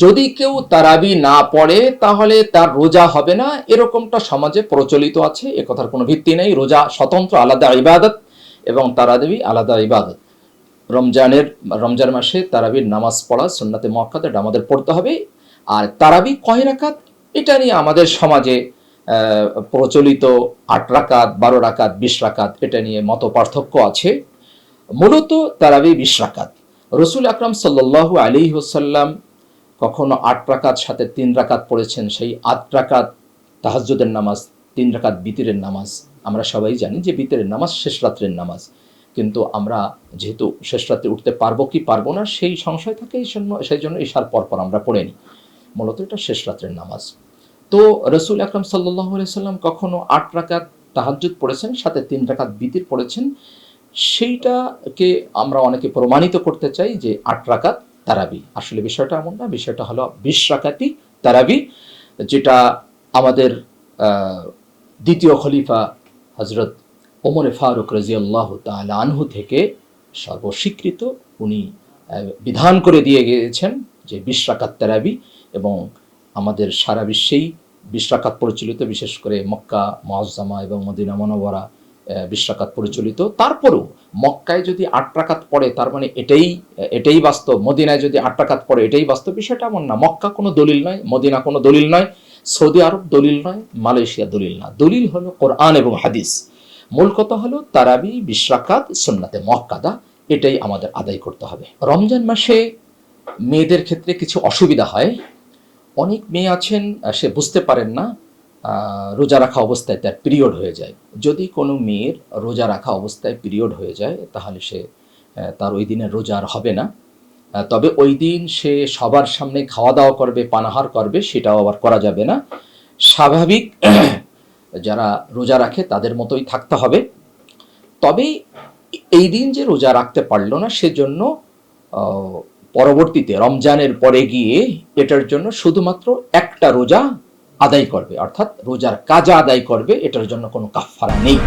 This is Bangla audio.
যদি কেউ তারাবি না পড়ে তাহলে তার রোজা হবে না, এরকমটা সমাজে প্রচলিত আছে। এ কথার কোনো ভিত্তি নেই। রোজা স্বতন্ত্র আলাদা ইবাদত এবং তারাবি আলাদা ইবাদত। রমজান মাসে তারাবির নামাজ পড়া সুন্নাতে মুআক্কাদা, এটা আমাদের পড়তে হবে। আর তারাবি কয় রাকাত, এটা নিয়ে আমাদের সমাজে প্রচলিত ৮ রাকাত, ১২ রাকাত, ২০ রাকাত, এটা নিয়ে মত পার্থক্য আছে। মূলত তারাবি ২০ রাকাত। রসুল আকরাম সাল্লাল্লাহু আলাইহি ওয়াসাল্লাম কখনো ৮ রাকাত সাথে ৩ রাকাত পড়েছেন। সেই ৮ রাকাত তাহাজ্জুদের নামাজ, 3 রাকাত বিতিরের নামাজ। আমরা সবাই জানি যে বিতিরের নামাজ শেষ রাত্রের নামাজ, কিন্তু আমরা যেহেতু শেষ রাত্রে উঠতে পারবো কি পারবো না সেই সংশয় থাকে, সেই জন্য ঈশার পরপর আমরা পড়ে নিই। মূলত এটা শেষ রাত্রের নামাজ। তো রসুল আকরাম সাল্লাল্লাহু আলাইহি সাল্লাম কখনো ৮ রাকাত তাহাজ্জুদ পড়েছেন, সাথে 3 রাকাত বিতির পড়েছেন। সেইটাকে আমরা অনেকে প্রমাণিত করতে চাই যে ৮ রাকাত তারাবি। আসলে বিষয়টা এমন না, বিষয়টা হলো ২০ রাকাতই তারাবি, যেটা আমাদের দ্বিতীয় খলিফা হজরত ওমরে ফারুক রাদিয়াল্লাহু তাআলা আনহু থেকে সর্বস্বীকৃত। উনি বিধান করে দিয়ে গিয়েছেন যে ২০ রাকাত তারাবি, এবং আমাদের সারা বিশ্বেই ২০ রাকাত প্রচলিত, বিশেষ করে মক্কা মুআজ্জামা এবং মদিনা মুনাওয়ারা ২০ রাকাত প্রচলিত। তারপরেও মক্কায় যদি ৮ রাকাত পড়ে তার মানে এটাই বাস্তব, মদিনায় যদি ৮ রাকাত পড়ে এটাই বাস্তব। বিষয়টা এমন না। মক্কা কোনো দলিল নয়, মদিনা কোনো দলিল নয়, সৌদি আরব দলিল নয়, মালয়েশিয়া দলিল না। দলিল হলো কোরআন এবং হাদিস। মূল কথা হলো তারাবি ২০ রাকাত সুন্নাতে মুআক্কাদা, এটাই আমাদের আদায় করতে হবে। রমজান মাসে মেয়েদের ক্ষেত্রে কিছু অসুবিধা হয়। অনেক মেয়ে আছেন, সে বুঝতে পারেন না রোজা রাখা অবস্থায় তার পিরিয়ড হয়ে যায়। যদি কোনো মেয়ের রোজা রাখা অবস্থায় পিরিয়ড হয়ে যায় তাহলে তার ওই দিনের রোজা আর হবে না। তবে ওই দিন সে সবার সামনে খাওয়া দাওয়া করবে, পানাহার করবে, সেটাও আবার করা যাবে না। স্বাভাবিক যারা রোজা রাখে তাদের মতোই থাকতে হবে। তবে এই দিন যে রোজা রাখতে পারলো না, সেজন্য পরবর্তীতে রমজানের পরে গিয়ে এটার জন্য শুধুমাত্র একটা রোজা আদায় করবে, অর্থাৎ রোজার কাজা আদায় করবে। এটার জন্য কোনো কাফারা নেই।